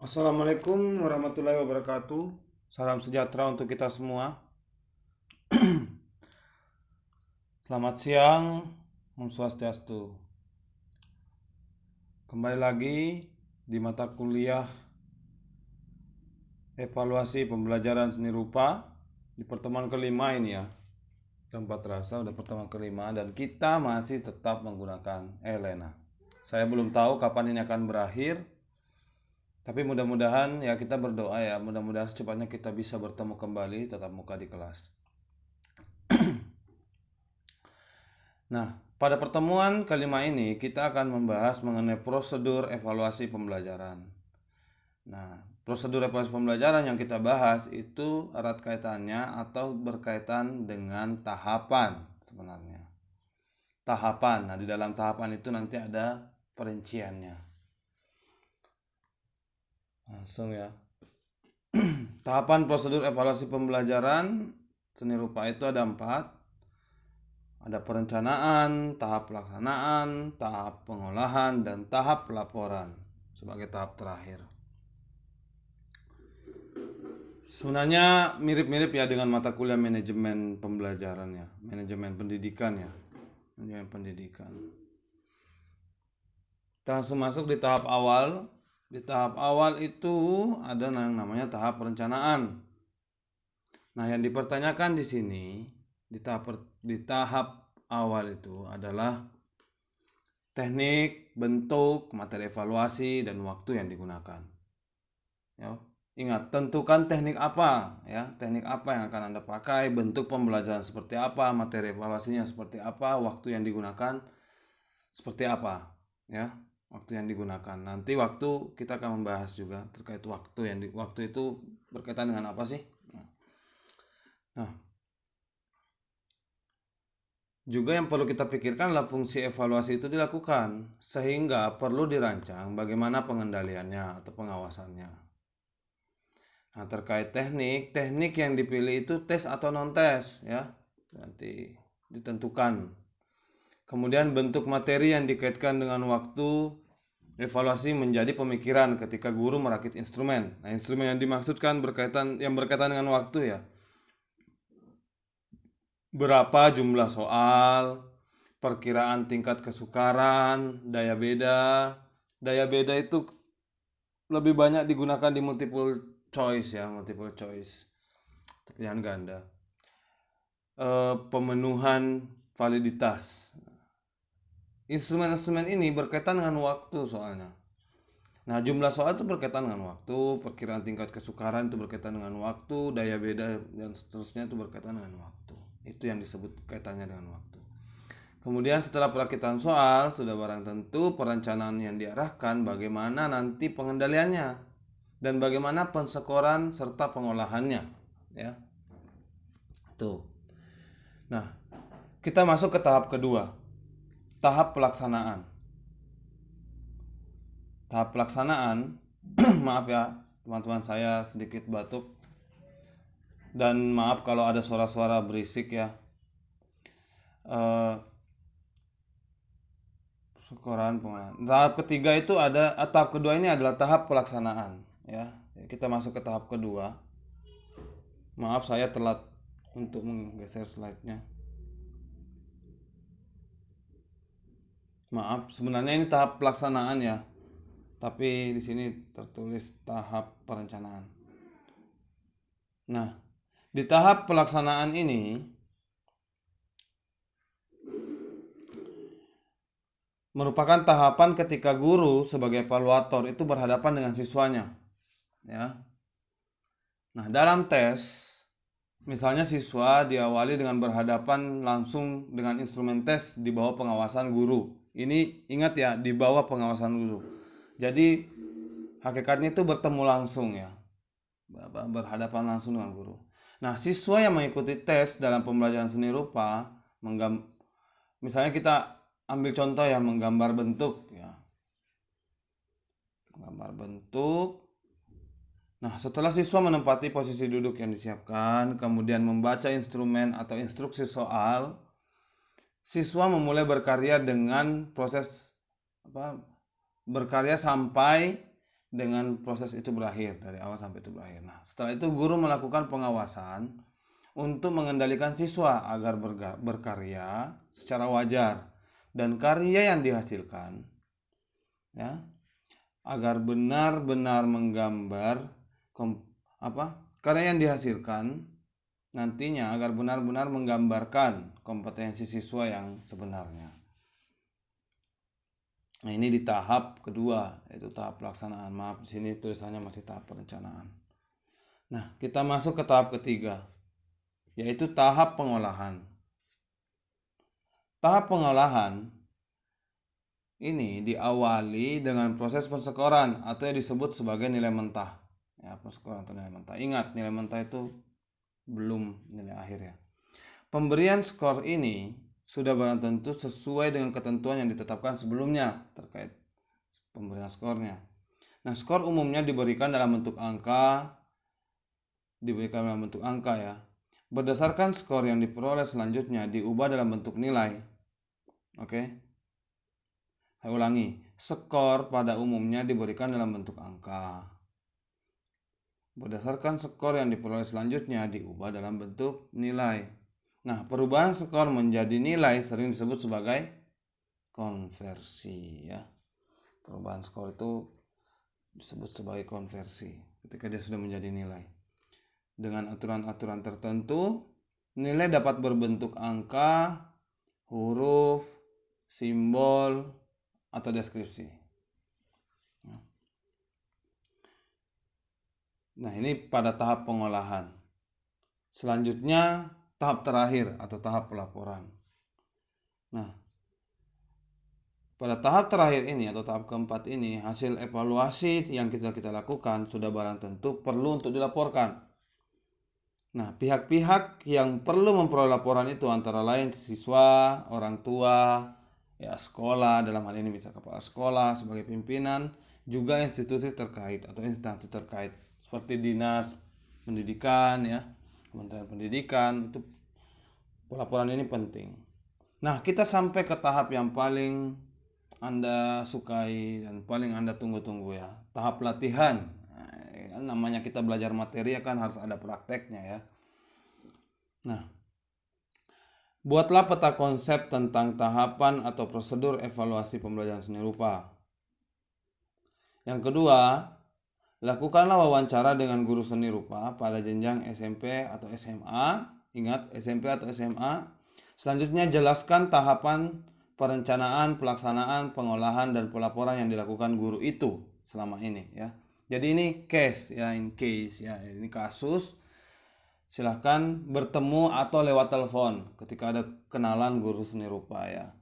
Assalamualaikum warahmatullahi wabarakatuh. Salam sejahtera untuk kita semua. Selamat siang, Om Swastiastu. Kembali lagi di mata kuliah evaluasi pembelajaran seni rupa di pertemuan kelima ini ya. Tanpa terasa udah pertemuan kelima dan kita masih tetap menggunakan Elena. Saya belum tahu kapan ini akan berakhir. Tapi mudah-mudahan ya kita berdoa ya, mudah-mudahan secepatnya kita bisa bertemu kembali tatap muka di kelas. Nah, pada pertemuan kelima ini kita akan membahas mengenai prosedur evaluasi pembelajaran. Nah, prosedur evaluasi pembelajaran yang kita bahas itu erat kaitannya atau berkaitan dengan tahapan sebenarnya. Tahapan. Nah, di dalam tahapan itu nanti ada perinciannya. Langsung ya. Tahapan prosedur evaluasi pembelajaran seni rupa itu ada 4. Ada perencanaan, tahap pelaksanaan, tahap pengolahan, dan tahap pelaporan sebagai tahap terakhir. Sebenarnya mirip-mirip ya dengan mata kuliah manajemen pembelajaran ya, manajemen pendidikan ya, manajemen pendidikan. Kita langsung masuk di tahap awal. Di tahap awal itu ada yang namanya tahap perencanaan. Nah, yang dipertanyakan di sini di tahap awal itu adalah teknik, bentuk, materi evaluasi, dan waktu yang digunakan. Ya, ingat, tentukan teknik apa ya, teknik apa yang akan Anda pakai, bentuk pembelajaran seperti apa, materi evaluasinya seperti apa, waktu yang digunakan seperti apa ya, waktu yang digunakan. Nanti waktu kita akan membahas juga terkait waktu itu berkaitan dengan apa sih? Nah, juga yang perlu kita pikirkan adalah fungsi evaluasi itu dilakukan, sehingga perlu dirancang bagaimana pengendaliannya atau pengawasannya. Nah, terkait teknik yang dipilih itu tes atau non-tes ya, nanti ditentukan. Kemudian bentuk materi yang dikaitkan dengan waktu, evaluasi menjadi pemikiran ketika guru merakit instrumen. Nah, instrumen yang dimaksudkan berkaitan dengan waktu ya. Berapa jumlah soal, perkiraan tingkat kesukaran, daya beda. Daya beda itu lebih banyak digunakan di multiple choice ya, multiple choice. Pilihan ganda. Pemenuhan validitas. Instrumen-instrumen ini berkaitan dengan waktu soalnya. Nah, jumlah soal itu berkaitan dengan waktu, perkiraan tingkat kesukaran itu berkaitan dengan waktu, daya beda dan seterusnya itu berkaitan dengan waktu. Itu yang disebut kaitannya dengan waktu. Kemudian setelah perakitan soal, sudah barang tentu perencanaan yang diarahkan bagaimana nanti pengendaliannya dan bagaimana pensekoran serta pengolahannya, ya. Tuh. Nah, kita masuk ke tahap kedua. Tahap pelaksanaan. Tahap pelaksanaan, maaf ya, teman-teman saya sedikit batuk. Dan maaf kalau ada suara-suara berisik ya. Syukuran pengolahan. Tahap ketiga itu tahap kedua ini adalah tahap pelaksanaan ya. Kita masuk ke tahap kedua. Maaf saya telat untuk menggeser slide-nya. Maaf, sebenarnya ini tahap pelaksanaan ya. Tapi di sini tertulis tahap perencanaan. Nah, di tahap pelaksanaan ini merupakan tahapan ketika guru sebagai evaluator itu berhadapan dengan siswanya ya. Nah, dalam tes misalnya siswa diawali dengan berhadapan langsung dengan instrumen tes di bawah pengawasan guru. Ini ingat ya, di bawah pengawasan guru. Jadi hakikatnya itu bertemu langsung ya, berhadapan langsung dengan guru. Nah, siswa yang mengikuti tes dalam pembelajaran seni rupa, misalnya kita ambil contoh ya, menggambar bentuk ya, gambar bentuk. Nah, setelah siswa menempati posisi duduk yang disiapkan, kemudian membaca instrumen atau instruksi soal, siswa memulai berkarya dengan proses berkarya sampai dengan proses itu berakhir, dari awal sampai itu berakhir. Nah, setelah itu guru melakukan pengawasan untuk mengendalikan siswa agar berkarya secara wajar, dan karya yang dihasilkan ya agar benar-benar menggambar karya yang dihasilkan nantinya agar benar-benar menggambarkan kompetensi siswa yang sebenarnya. Nah, ini di tahap kedua, yaitu tahap pelaksanaan. Maaf, di sini tulisannya masih tahap perencanaan. Nah, kita masuk ke tahap ketiga, yaitu tahap pengolahan. Tahap pengolahan ini diawali dengan proses penskoran atau yang disebut sebagai nilai mentah. Ya, penskoran atau nilai mentah. Ingat, nilai mentah itu belum nilai akhir ya. Pemberian skor ini sudah barang tentu sesuai dengan ketentuan yang ditetapkan sebelumnya terkait pemberian skornya. Nah, skor umumnya diberikan dalam bentuk angka, ya. Berdasarkan skor yang diperoleh selanjutnya diubah dalam bentuk nilai. Oke. Saya ulangi, skor pada umumnya diberikan dalam bentuk angka. Berdasarkan skor yang diperoleh selanjutnya diubah dalam bentuk nilai. Nah, perubahan skor menjadi nilai sering disebut sebagai konversi ya. Perubahan skor itu disebut sebagai konversi ketika dia sudah menjadi nilai. Dengan aturan-aturan tertentu, nilai dapat berbentuk angka, huruf, simbol, atau deskripsi. Nah, ini pada tahap pengolahan. Selanjutnya tahap terakhir atau tahap pelaporan. Nah, pada tahap terakhir ini atau tahap keempat ini, hasil evaluasi yang kita lakukan sudah barang tentu perlu untuk dilaporkan. Nah, pihak-pihak yang perlu memperoleh laporan itu antara lain siswa, orang tua, ya sekolah, dalam hal ini bisa kepala sekolah sebagai pimpinan, juga institusi terkait atau instansi terkait seperti dinas pendidikan ya, Kementerian Pendidikan. Itu pelaporan ini penting. Nah, kita sampai ke tahap yang paling Anda sukai dan paling Anda tunggu-tunggu ya, tahap latihan. Nah, namanya kita belajar materi kan harus ada prakteknya ya. Nah, buatlah peta konsep tentang tahapan atau prosedur evaluasi pembelajaran seni rupa. Yang kedua, lakukanlah wawancara dengan guru seni rupa pada jenjang SMP atau SMA. Ingat, SMP atau SMA. Selanjutnya, jelaskan tahapan perencanaan, pelaksanaan, pengolahan, dan pelaporan yang dilakukan guru itu selama ini ya. Jadi ini case ya, ini kasus. Silahkan bertemu atau lewat telepon ketika ada kenalan guru seni rupa ya.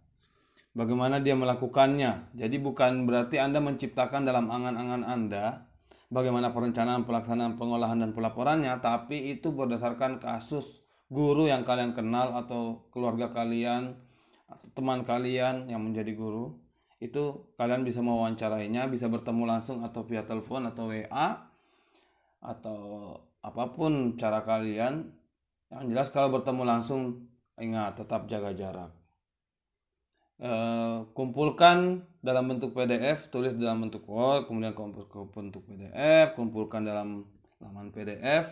Bagaimana dia melakukannya. Jadi bukan berarti Anda menciptakan dalam angan-angan Anda bagaimana perencanaan, pelaksanaan, pengolahan, dan pelaporannya, tapi itu berdasarkan kasus guru yang kalian kenal atau keluarga kalian atau teman kalian yang menjadi guru. Itu kalian bisa mewawancarainya, bisa bertemu langsung atau via telepon atau WA atau apapun cara kalian. Yang jelas kalau bertemu langsung, ingat tetap jaga jarak. Kumpulkan dalam bentuk PDF, tulis dalam bentuk Word, kemudian kumpul ke bentuk PDF, kumpulkan dalam laman PDF,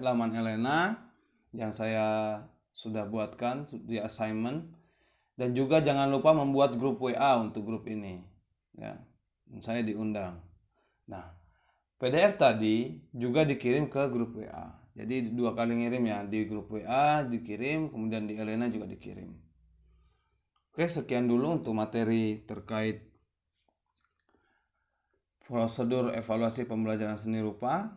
laman Elena yang saya sudah buatkan di assignment, dan juga jangan lupa membuat grup WA untuk grup ini ya. Saya diundang. Nah, PDF tadi juga dikirim ke grup WA. Jadi 2 kali ngirim ya, di grup WA dikirim, kemudian di Elena juga dikirim. Oke, sekian dulu untuk materi terkait prosedur evaluasi pembelajaran seni rupa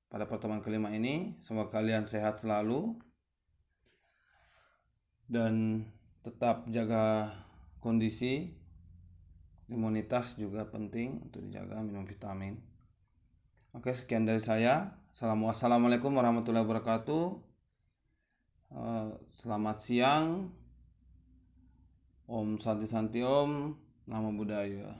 pada pertemuan kelima ini. Semoga kalian sehat selalu dan tetap jaga kondisi. Imunitas juga penting untuk dijaga, minum vitamin. Oke, sekian dari saya. Assalamualaikum warahmatullahi wabarakatuh. Selamat siang. Om Santi Santi Om, Namo Buddhaya.